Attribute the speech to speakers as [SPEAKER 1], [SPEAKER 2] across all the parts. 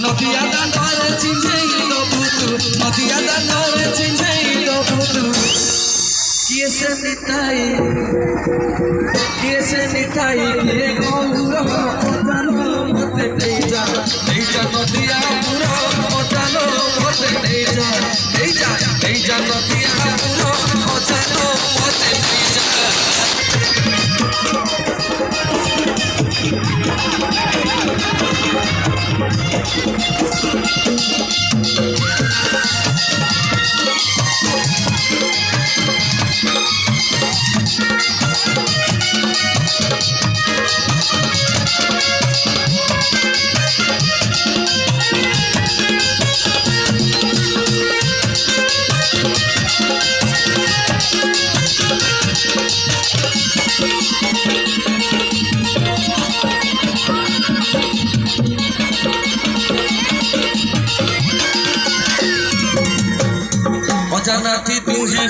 [SPEAKER 1] নদিয়া দানরে চিঞ্জেইলো বুতু নদিয়া দানরে চিঞ্জেইলো বুতু কিয়েসে নিতাই কে গৌর জানো মতে নেই যা নদিয়া পুরো জানো মতে নেই যা নদিয়া পুরো জানো মতে নেই যা জানাতি তুহে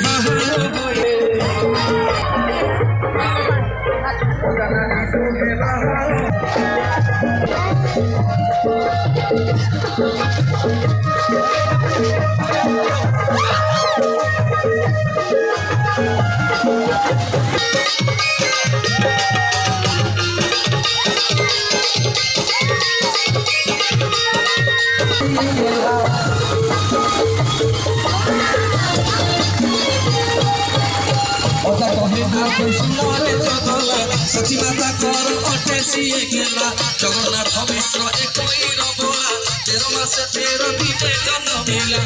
[SPEAKER 1] সচিমাতা কর অটে সিয়ে গেলা জগন্নাথ মিশ্র একই রবলা 13 মাসে 13 দিনে জন্ম মিলা